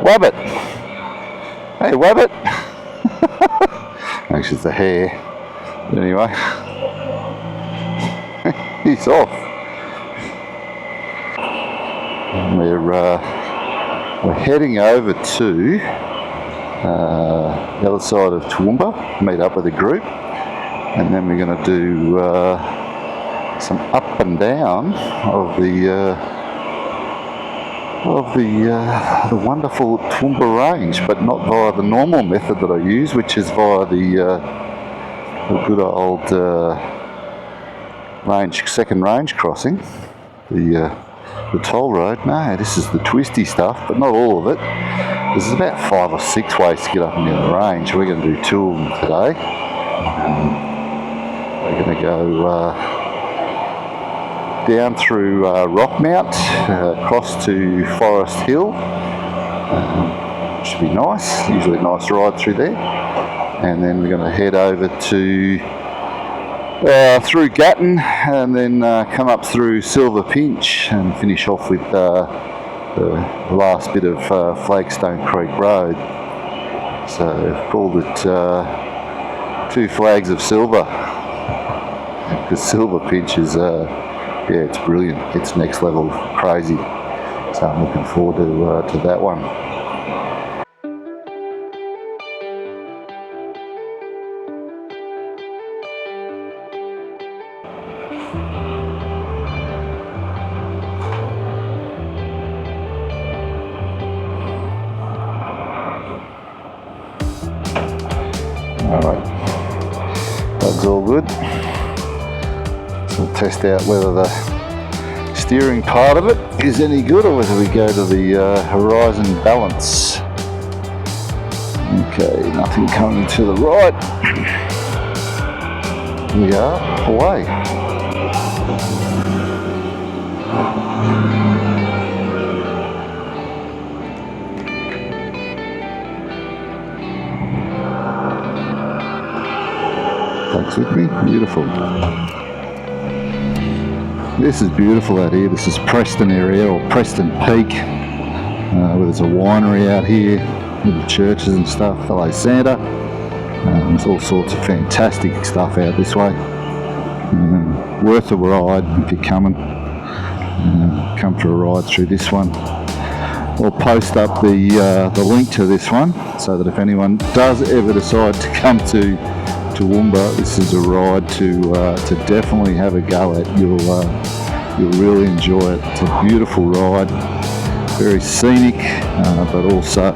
Wabbit. Hey, Wabbit. Actually, it's a hare. But anyway, he's off. We're heading over to the other side of Toowoomba, meet up with a group, and then we're going to do some up and down of the wonderful Toowoomba range, but not via the normal method that I use, which is via the good old second range crossing, the toll road. No, this is the twisty stuff, but not all of it. There's about 5 or 6 ways to get up and down the range. We're going to do 2 of them today. We're going to go down through Rockmount, across to Forest Hill. Should be nice, usually a nice ride through there. And then we're going to head over to through Gatton, and then come up through Silver Pinch and finish off with the last bit of Flagstone Creek Road. So I've called it 2 flags of silver, because Silver Pinch is yeah, it's brilliant. It's next level crazy. So I'm looking forward to that one. Alright, that's all good. So we'll test out whether the steering part of it is any good, or whether we go to the horizon balance. Okay, nothing coming to the right. We are away. Thanks with me, beautiful. This is beautiful out here. This is Preston area, or Preston Peak, where there's a winery out here, little churches and stuff. Hello Santa. There's all sorts of fantastic stuff out this way. Worth a ride if you're coming. Come for a ride through this one. I'll post up the link to this one, so that if anyone does ever decide to come to Toowoomba, this is a ride to definitely have a go at. You'll really enjoy it. It's a beautiful ride, very scenic, but also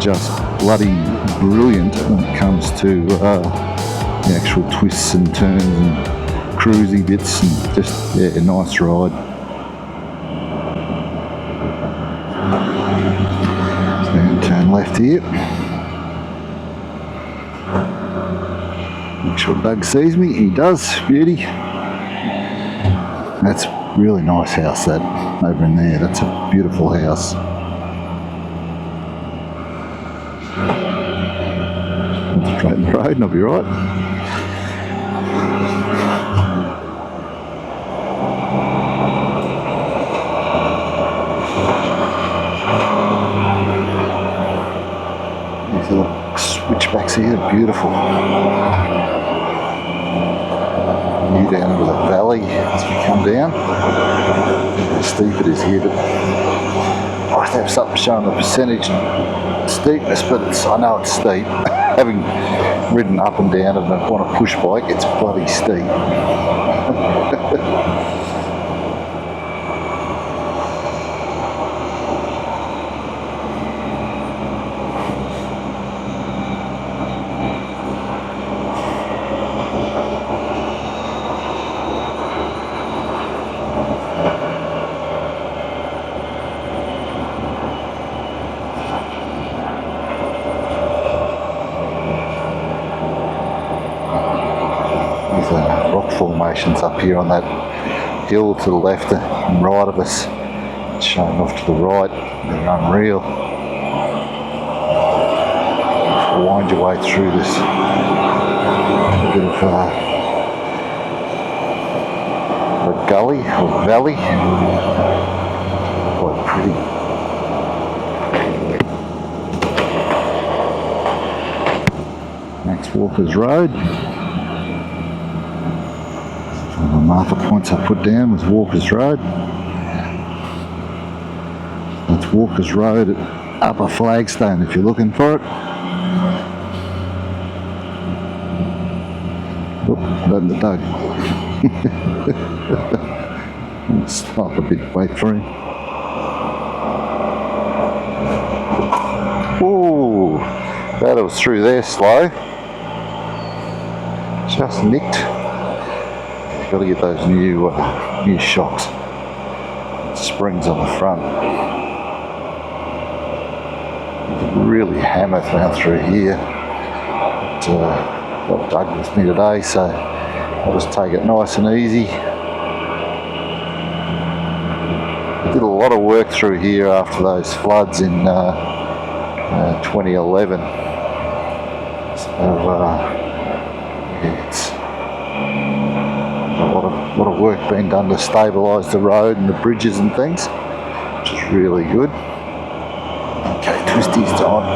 just bloody brilliant when it comes to the actual twists and turns and cruisy bits, and just a nice ride. So turn left here. Make sure Doug sees me. He does. Beauty. That's a really nice house, that over in there. That's a beautiful house. Straighten the road and I'll be right. These little switchbacks here are beautiful. You down into the valley as we come down. How steep it is here, but I have to have something showing the percentage steepness, but I know it's steep. Having ridden up and down and on a push bike, it's bloody steep. Rock formations up here on that hill to the left and right of us, showing off to the right. They're unreal. Wind your way through this bit of a gully or valley. Quite pretty. Walker's Road. One of the marker points I put down was Walker's Road. That's Walker's Road at Upper Flagstone if you're looking for it. Oh, that's the dog. Stop a bit, wait for him. Ooh, that was through there slow. Just nicked. Got to get those new shocks. Springs on the front. Really hammer down through here. But, got Doug with me today, so I'll just take it nice and easy. I did a lot of work through here after those floods in 2011. So it's a lot of work being done to stabilise the road and the bridges and things, which is really good. Okay, Twisty's time.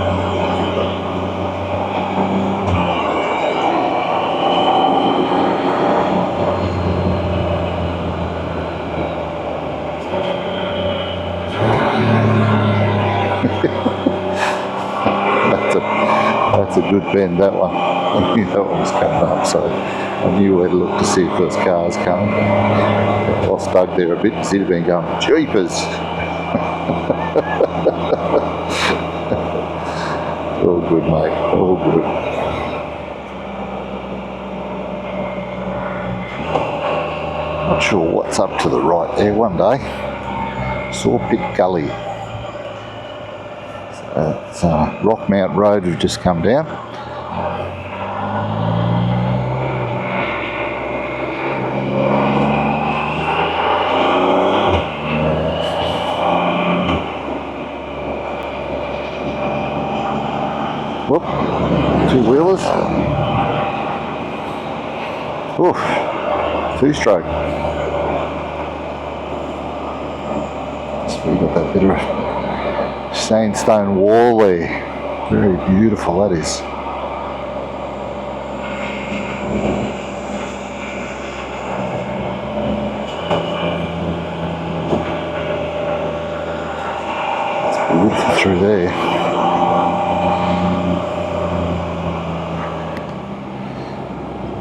That's a good bend, that one. I knew that one was coming up, so I knew where to look to see if there was cars coming. I lost Doug there a bit because he'd have been going, jeepers! All good, mate, all good. Not sure what's up to the right there one day. Sawpit Gully. It's Rockmount Road we've just come down. Whoop, two-wheelers. Oof, two-stroke. So we've got that bit of sandstone wall there. Very beautiful, that is. It's beautiful through there.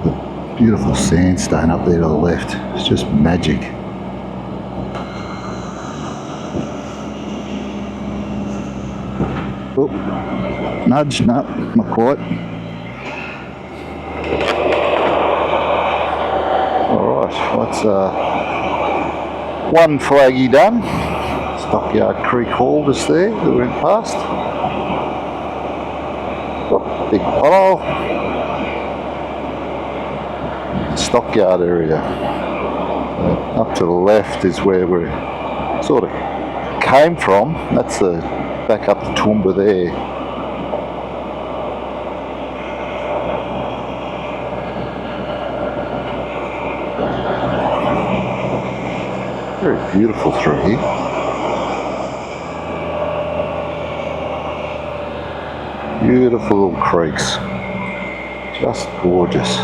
The beautiful sandstone up there to the left. It's just magic. Oh, nudge, no, not quite. Alright, what's one flaggy done. Stockyard Creek Hall just there that we went past. Oh, big pothole. Stockyard area. Up to the left is where we sort of came from. That's the back up to Toowoomba there. Very beautiful through here. Beautiful little creeks. Just gorgeous.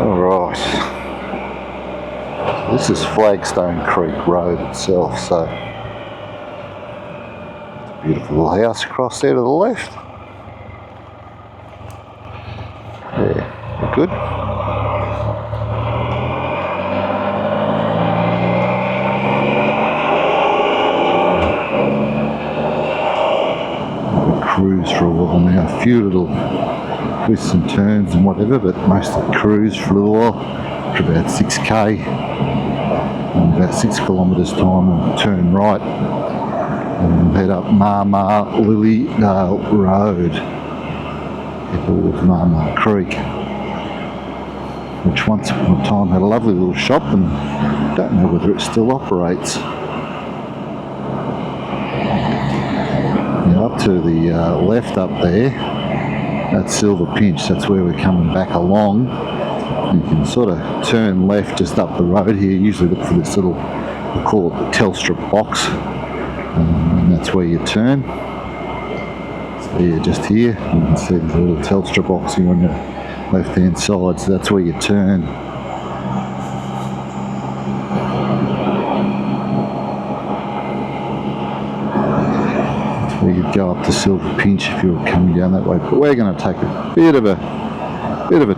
Alright. This is Flagstone Creek Road itself, so beautiful little house across there to the left. Yeah, good. We'll cruise for a while now, a few little twists and turns and whatever, but mostly cruise for a little while, for about 6k. In about 6 kilometres time we'll turn right and head up Marmar Lilydale Road, head towards Marmar Creek, which once upon a time had a lovely little shop and don't know whether it still operates. Now up to the left up there, that's Silver Pinch, that's where we're coming back along. You can sort of turn left just up the road here. Usually look for this little, we call it the Telstra box, and that's where you turn. Yeah, just here. You can see the little Telstra boxing on your left hand side, so that's where you turn. That's where you'd go up to Silver Pinch if you were coming down that way. But we're going to take a bit of a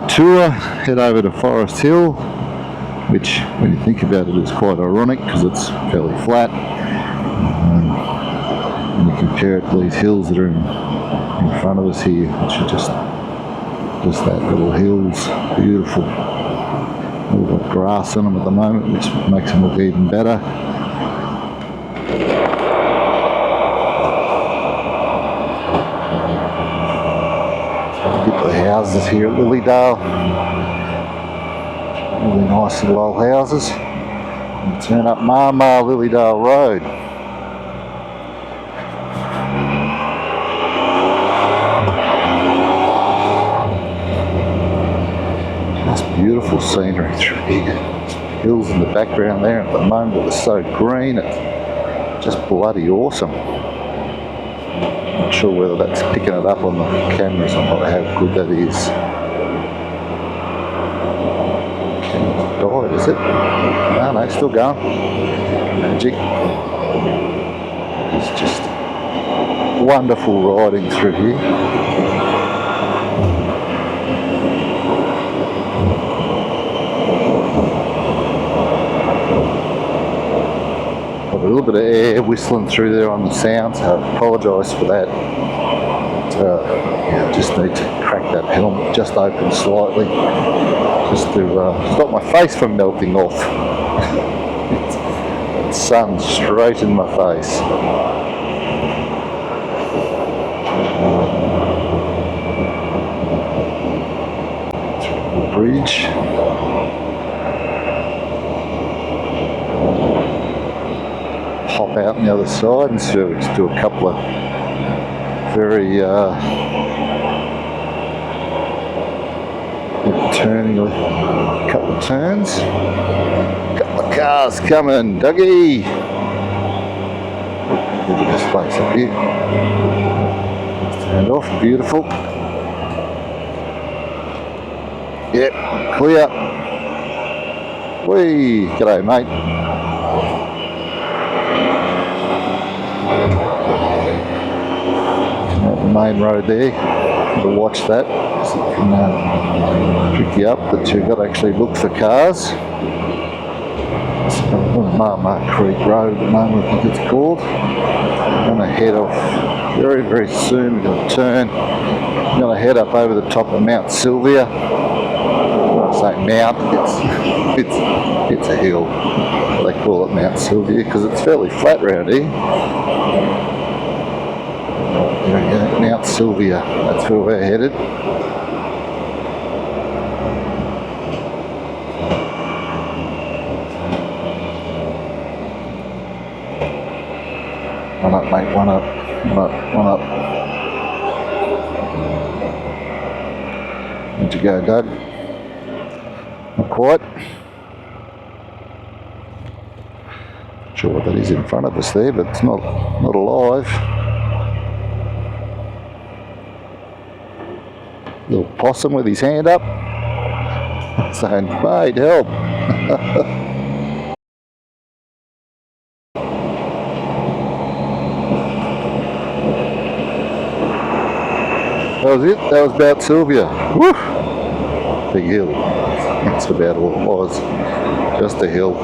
tour, head over to Forest Hill, which, when you think about it, is quite ironic because it's fairly flat. And you compare it to these hills that are in front of us here, which are just that little hills, beautiful. We've got grass on them at the moment, which makes them look even better. Get the houses here at Lilydale. Really nice little old houses. And turn up Marmar Lilydale Road. Beautiful scenery through here. Hills in the background there at the moment, it's so green, it's just bloody awesome. Not sure whether that's picking it up on the cameras or not, how good that is. Died, is it? No, still going. Magic. It's just wonderful riding through here. A little bit of air whistling through there on the sound, so I apologise for that. Yeah, I just need to crack that helmet just open slightly, just to stop my face from melting off. It's sun straight in my face. Through the bridge. Hop out on the other side and so just do a couple of very turning, a couple of turns. Couple of cars coming, Dougie. Look at this place up here. Turned off, beautiful. Yep, clear. Whee, g'day mate. Main road there, to watch that, so it can pick you up, but you've got to actually look for cars. It's Marmar Creek Road at the moment, I think it's called. I'm going to head off very, very soon. We're going to turn. I'm going to head up over the top of Mount Sylvia. When I say mount, it's a hill. They call it Mount Sylvia because it's fairly flat around here. There we go, Mount Sylvia, that's where we're headed. One up mate, one up, one up. Where'd you go, Doug? Not quite. Not sure what that is in front of us there, but it's not alive. Little possum with his hand up, saying, mate, help. That was it, that was Mount Sylvia. Woo! Big hill. That's about all it was, just a hill.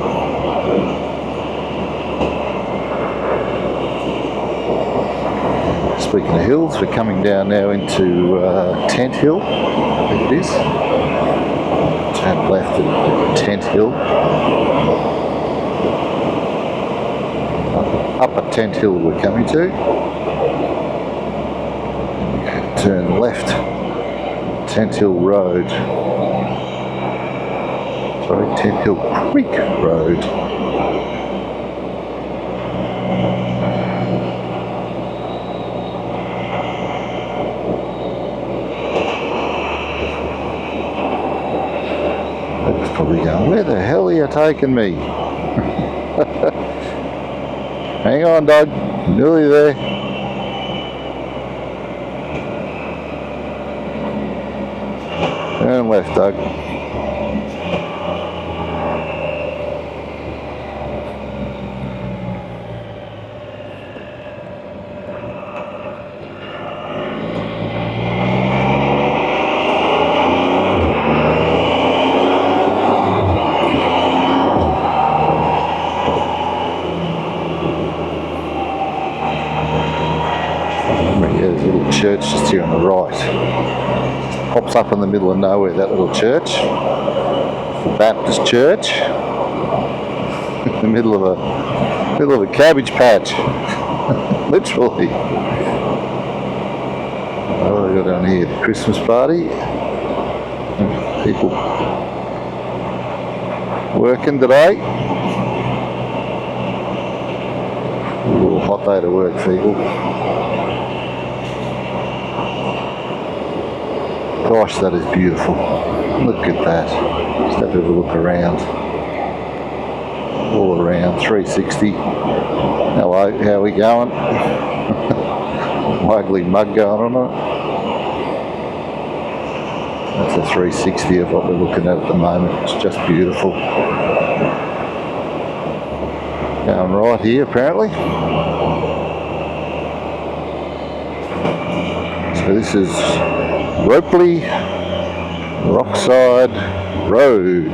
Speaking of hills, we're coming down now into Tent Hill, I think it is. Turn left at Tent Hill. Upper Tent Hill we're coming to. Turn left, Tent Hill Road. Sorry, Tent Hill Creek Road. Probably going, where the hell are you taking me? Hang on, Doug, nearly there. Turn left, Doug. There's a little church just here on the right. Pops up in the middle of nowhere, that little church. The Baptist church. In the middle of a cabbage patch. Literally. Oh, we got down here the Christmas party. People working today. A little hot day to work, people. Gosh, that is beautiful. Look at that. Just have a look around. All around, 360. Hello, how we going? Ugly mug going on it. That's a 360 of what we're looking at the moment. It's just beautiful. Going right here, apparently. So this is Ropley Rockside Road.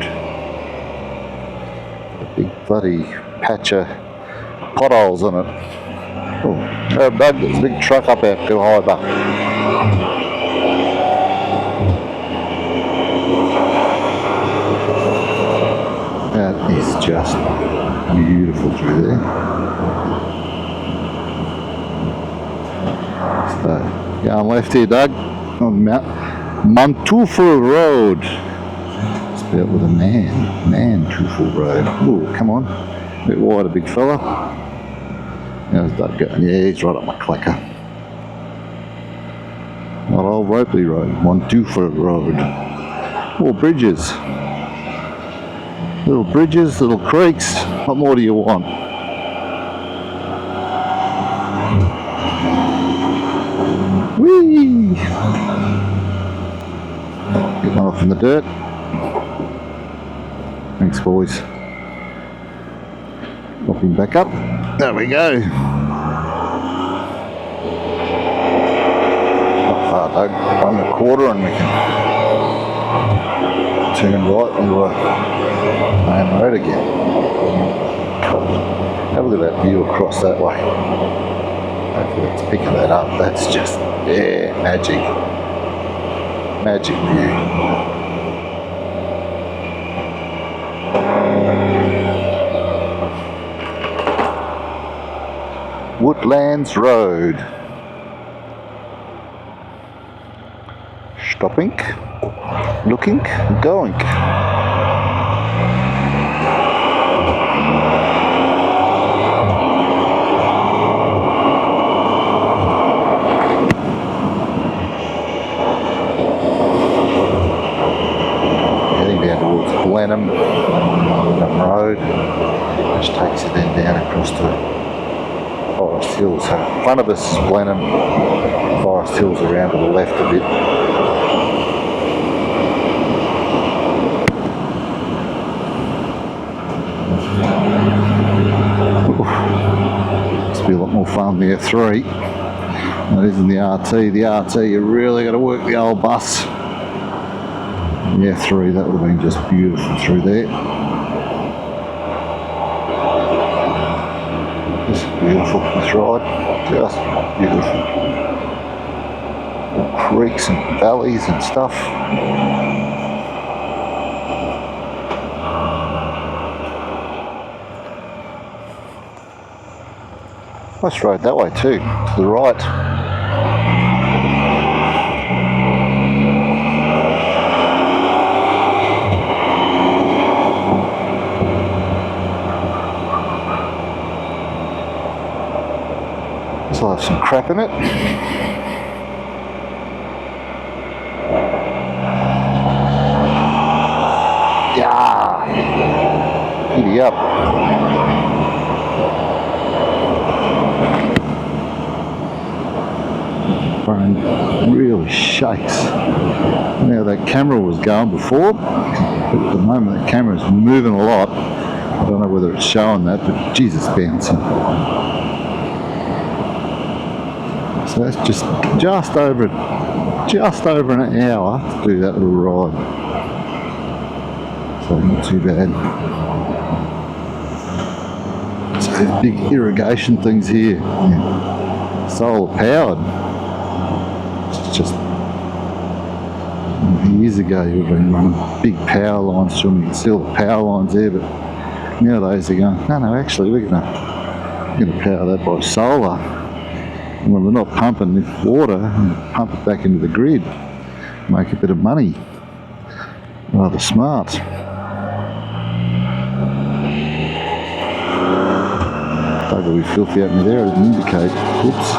A big bloody patch of potholes on it. Oh, Doug, there's a big truck up there behind us. That is just beautiful through there. So, going left here, Doug, on Mantufel Road. Spelled with a Mantufel Road. Oh, come on. A bit wider, big fella. How's Doug going? Yeah, he's right up my clacker. Not old Ropley Road, Mantufel Road. More bridges. Little bridges, little creeks. What more do you want? Whee! Get one off in the dirt. Thanks, boys. Pop him back up. There we go. Not far, Doug. 1.25 and we can turn right onto a main road again. Have a look at that view across that way. Hopefully it's picking that up. That's just, yeah, magic. Magic view. Woodlands Road. Stopping, looking, going. Blenheim Road, which takes you then down across to Forest Hills. So in front of us is Blenheim, Forest Hills around to the left a bit. Must be a lot more fun the F3 than it is in the RT. The RT, you really got to work the old bus. Yeah, F3, that would have been just beautiful through there. Just beautiful, this ride. Just beautiful. All creeks and valleys and stuff. Nice road that way too, to the right. I'll have some crap in it. Yeah. Giddy up. phone really shakes. Now that camera was going before, but at the moment the camera's moving a lot. I don't know whether it's showing that, but Jesus, bouncing. So that's just over an hour to do that little ride. So not too bad. So there's big irrigation things here. Yeah. Solar powered. It's just years ago you've been running big power lines through them. You can see all the power lines there, but nowadays they're going, no, actually we're gonna power that by solar. And when we're not pumping water, pump it back into the grid, make a bit of money. Rather smart. Bugger will be filthy at me there, I didn't indicate. Whoops.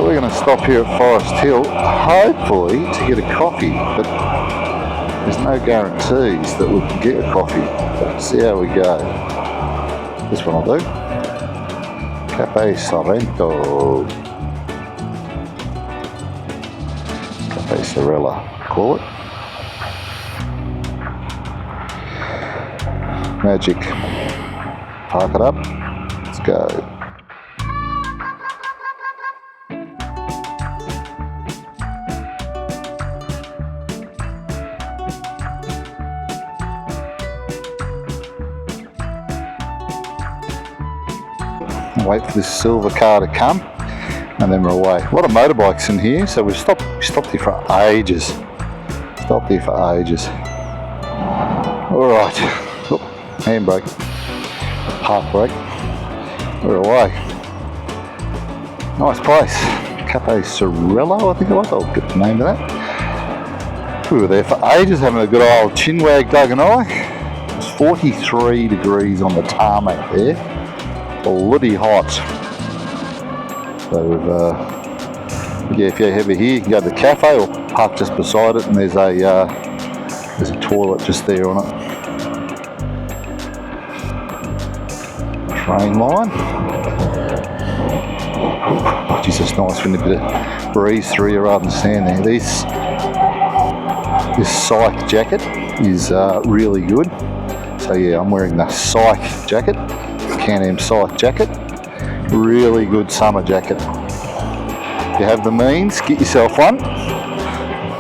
We're going to stop here at Forest Hill, hopefully to get a coffee, but there's no guarantees that we can get a coffee. But see how we go. This one will do. Cafe Sorrento. Cafe Sorella, call it. Magic. Park it up. Let's go. Wait for this silver car to come, and then we're away. A lot of motorbikes in here, so we've stopped here for ages. Stopped here for ages. Alright, handbrake, park brake, we're away. Nice place, Cafe Sorello I think it was, I'll get the name of that. We were there for ages having a good old chinwag, Doug and I. It's 43 degrees on the tarmac there. Bloody hot. So we've, yeah, if you're heavy here, you can go to the cafe or park just beside it, and there's a toilet just there on it. Train line. Oh, Jesus, nice when a bit of breeze through you rather than stand there. This Psych jacket is really good. So yeah, I'm wearing the Psych jacket. Can-Am Psych jacket, really good summer jacket. If you have the means, get yourself one,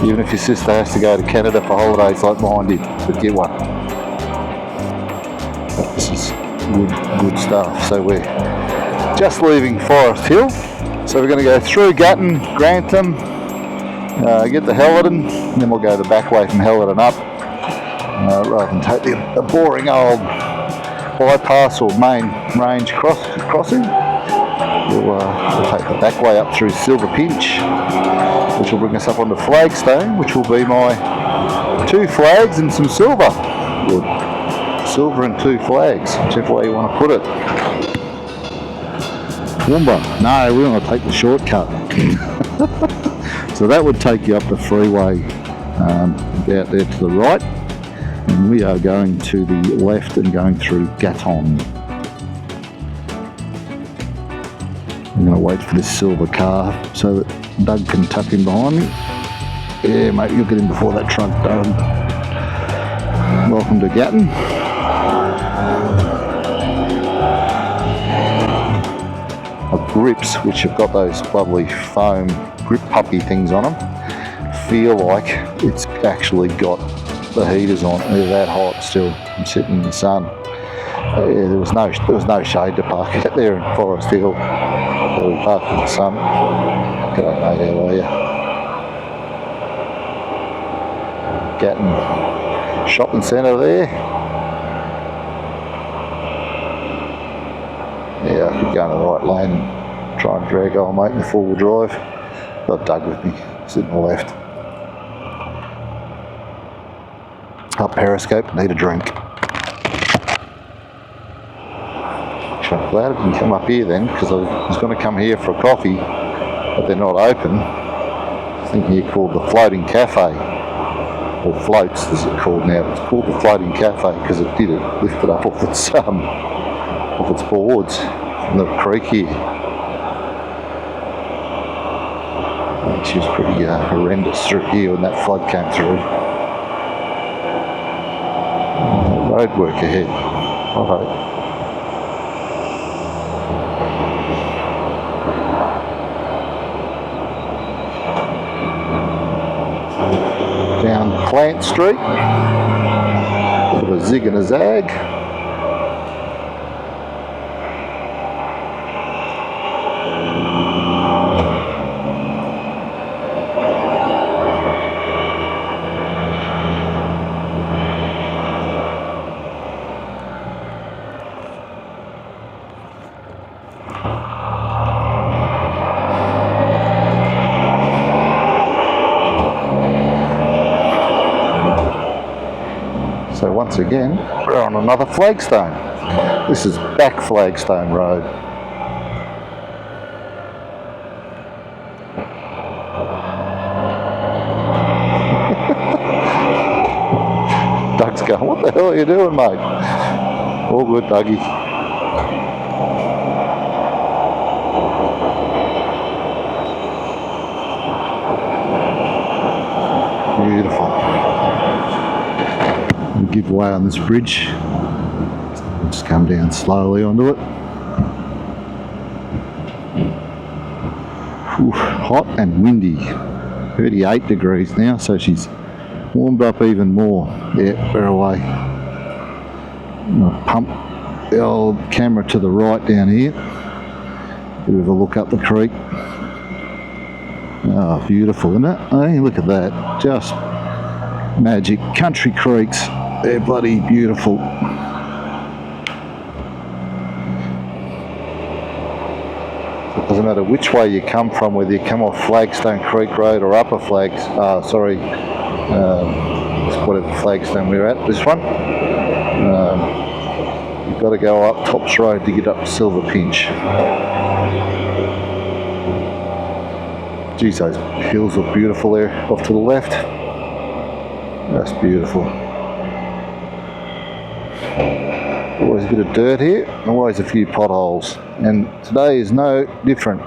even if your sister has to go to Canada for holidays like mine did, but get one. But this is good stuff. So we're just leaving Forest Hill, so we're going to go through Gatton, Grantham, get to Hellerton, and then we'll go the back way from Hellerton up, rather than take the boring old bypass or main range crossing. We'll take the back way up through Silver Pinch, which will bring us up onto Flagstone, which will be my 2 flags and some silver. Or silver and 2 flags, whichever way you want to put it. Toowoomba. No, we want to take the shortcut. So that would take you up the freeway out there to the right. And we are going to the left and going through Gatton. I'm going to wait for this silver car so that Doug can tuck in behind me. Yeah, mate, you'll get in before that truck, Doug. Welcome to Gatton. Our grips, which have got those lovely foam grip puppy things on them, feel like it's actually got the heaters on. They're that hot still. I'm sitting in the sun. Yeah, there was no shade to park out there in Forest Hill. So we parked in the sun. G'day mate, how are you? Gatton shopping centre there. Yeah, I could go in the right lane and try and drag old mate in the 4-wheel drive. Got Doug with me, sitting on the left. Up Periscope, need a drink. Actually, I'm glad I didn't come up here then, because I was going to come here for a coffee, but they're not open. I think here called the Floating Cafe, or Floats as it's called now. It's called the Floating Cafe because it lift it up off its off its boards from the creek here. She was pretty horrendous through here when that flood came through. Road work ahead. Alright. Down Plant Street. A bit of a zig and a zag. So once again, we're on another flagstone. This is back Flagstone Road. Doug's going, what the hell are you doing, mate? All good, Dougie. Beautiful. Give way on this bridge. Just come down slowly onto it. Whew, hot and windy. 38 degrees now, so she's warmed up even more. Yeah, we're away. I'll pump the old camera to the right down here. Bit of a look up the creek. Oh, beautiful, isn't it? Hey, look at that. Just magic. Country creeks. They're bloody beautiful. It doesn't matter which way you come from, whether you come off Flagstone Creek Road or Upper Flags, whatever Flagstone we're at, this one. You've got to go up Tops Road to get up to Silver Pinch. Geez, those hills look beautiful there off to the left. That's beautiful. Always a bit of dirt here, always a few potholes, and today is no different.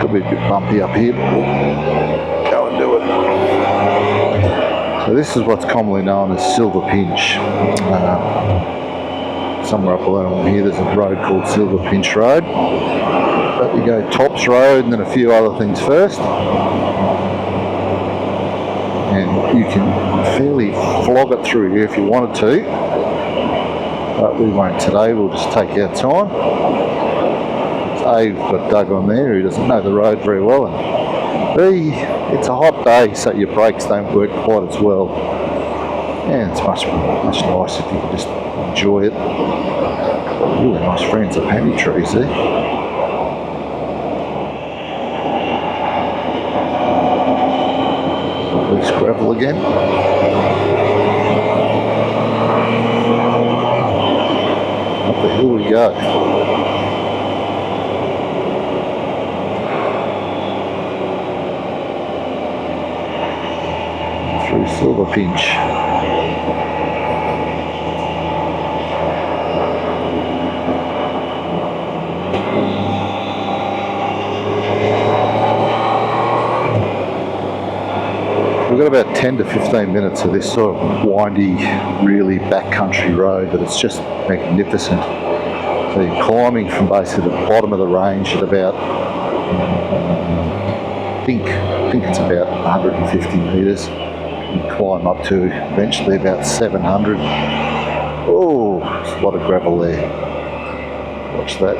Could be a bit bumpy up here, but we'll go and do it. So this is what's commonly known as Silver Pinch. Somewhere up along here there's a road called Silver Pinch Road, but you go Tops Road and then a few other things first. And you can fairly flog it through here if you wanted to, but we won't today. We'll just take our time. So A, we've got Doug on there who doesn't know the road very well, and B, it's a hot day so your brakes don't work quite as well, and it's much nicer if you can just enjoy it. Really nice friends of paddy trees there. Loose gravel again. Up the hill we go. Through Silver Pinch. We've got about 10 to 15 minutes of this sort of windy, really backcountry road, but it's just magnificent. So you're climbing from basically the bottom of the range at about, I think it's about 150 metres. You climb up to eventually about 700. Oh, there's a lot of gravel there. Watch that.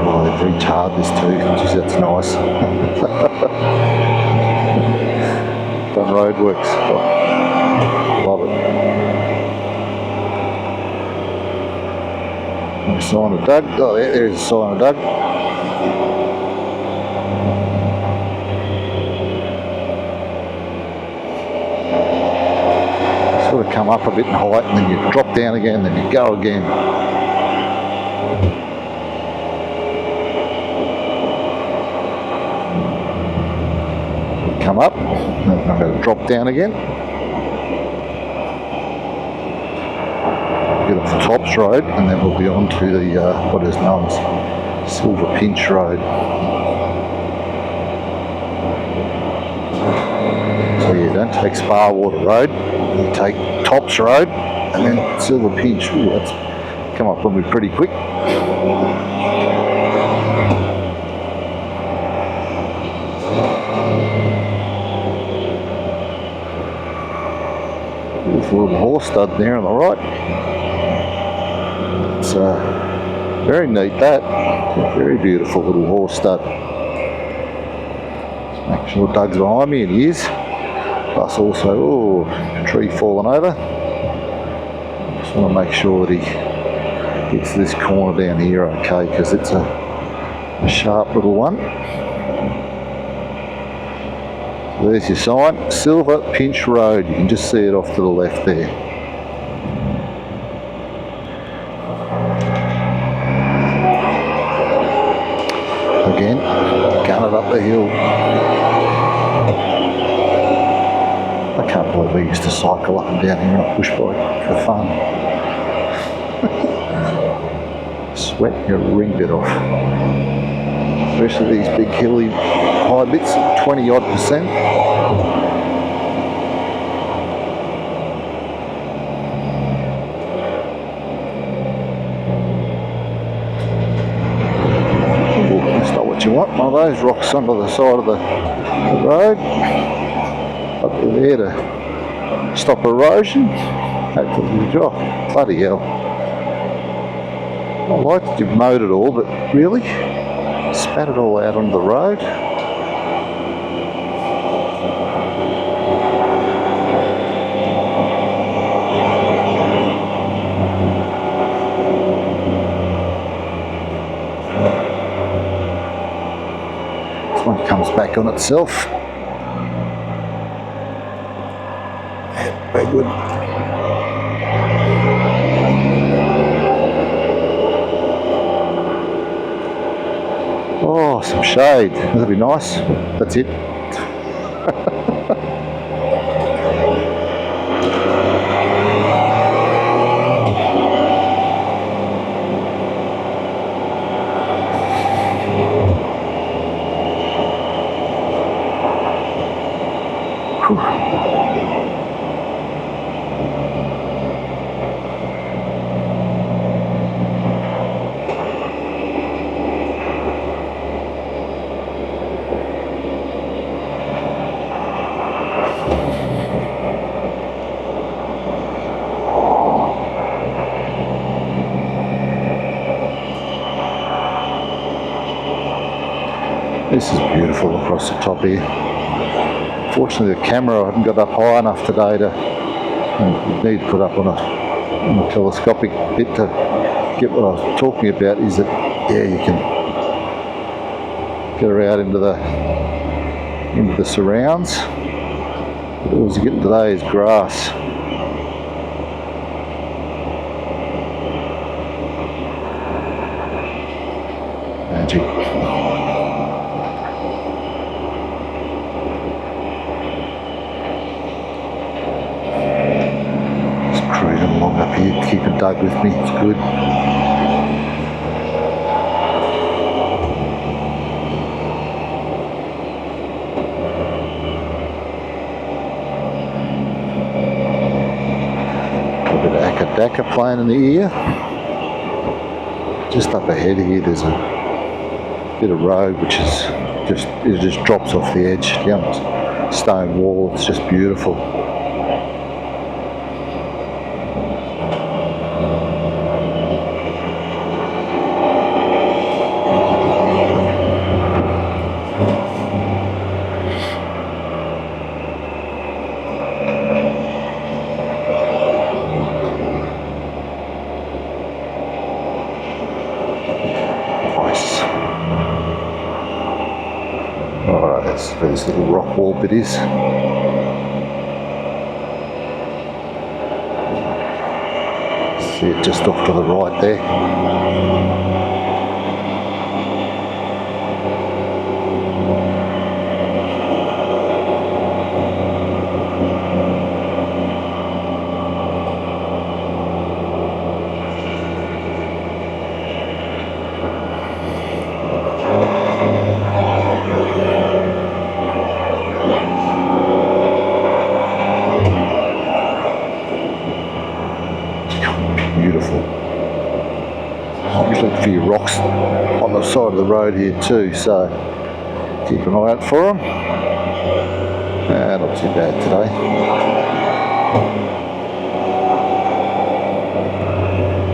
Oh, they've retarred this too. Geez, that's nice. Done roadworks. Oh, love it. Nice sign of Doug. Oh, there's a sign of Doug. Sort of come up a bit in height and then you drop down again, then you go again. come up, and I'm going to drop down again. Get off the Tops Road, and then we'll be on to the what is known as Silver Pinch Road. So you don't take Sparwater Road, you take Tops Road, and then Silver Pinch. Ooh, that's come up on me pretty quick. There's a little horse stud there on the right. It's very neat, that. Very beautiful little horse stud. Just make sure Doug's behind me, and he is. Plus also, oh, a tree falling over. Just want to make sure that he gets this corner down here okay, because it's a sharp little one. So there's your sign, Silver Pinch Road. You can just see it off to the left there. Again, gunning up the hill. I can't believe we used to cycle up and down here on a push bike for fun. Sweat your ring bit off. Especially these big hilly high bits, 20-odd%. That's not what you want, one of those rocks under the side of the road. Up there to stop erosion. Hopefully you drop. Bloody hell. I like that you've mowed it all, but really? Spat it all out onto the road. This one comes back on itself. Very good. Oh, some shade. That'll be nice. That's it. This is beautiful across the top here. Fortunately the camera I haven't got up high enough today to need to put up on a telescopic bit to get what I was talking about, is that yeah, you can get her out into the surrounds. But all you're getting today is grass. Magic. Along up here, keeping Doug with me, it's good. A bit of Akadaka playing in the ear. Just up ahead here there's a bit of road which is it just drops off the edge, stone wall, it's just beautiful. Alright, that's where this little rock wall bit is. See it just off to the right there. a few rocks on the side of the road here too, so keep an eye out for them. Not too bad today.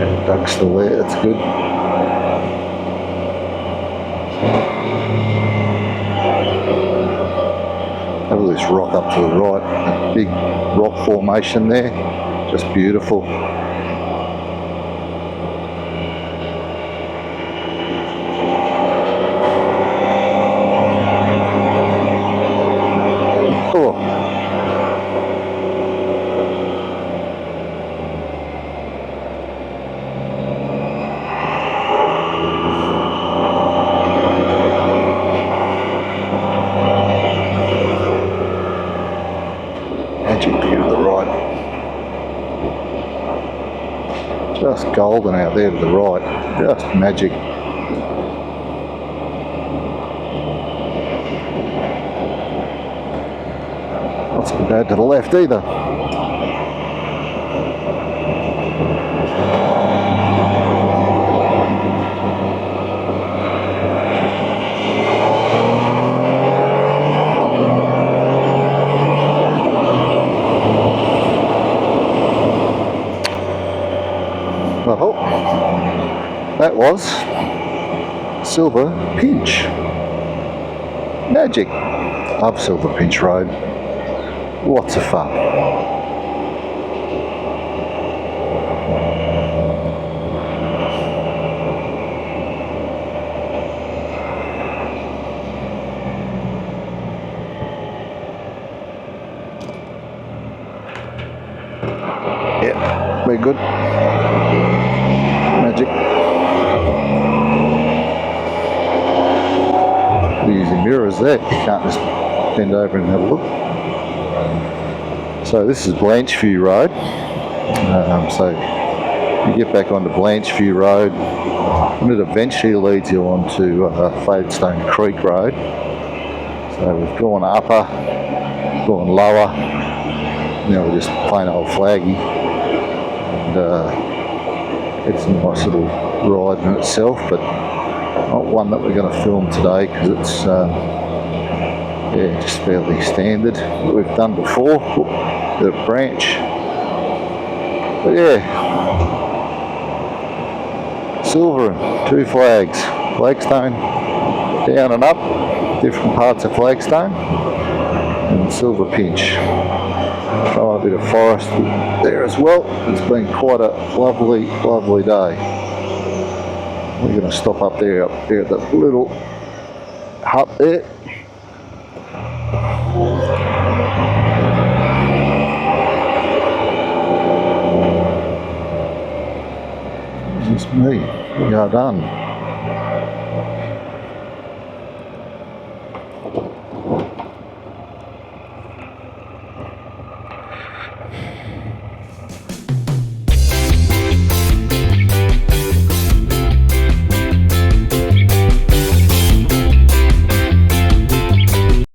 And Doug's still there, that's good. Have a look at this rock up to the right, that big rock formation there, just beautiful. Oh. Magic view to the right. Just golden out there to the right. Just magic. Not so bad to the left either. Well, that was Silver Pinch. Magic. Love Silver Pinch Road. Lots of fun. Yeah, very good. Magic. We're using mirrors there. You can't just bend over and have a look. So this is Blanchview Road. So you get back onto Blanchview Road and it eventually leads you onto Fadestone Creek Road. So we've gone upper, gone lower, now we're just plain old flaggy. And it's a nice little ride in itself, but not one that we're going to film today because it's yeah, just fairly standard that we've done before. The branch, but yeah, Silver and two flags, Flagstone down and up, different parts of Flagstone, and Silver Pinch. Throw a bit of forest there as well. It's been quite a lovely, lovely day. We're going to stop up there at that little hut there. That's me. We are done.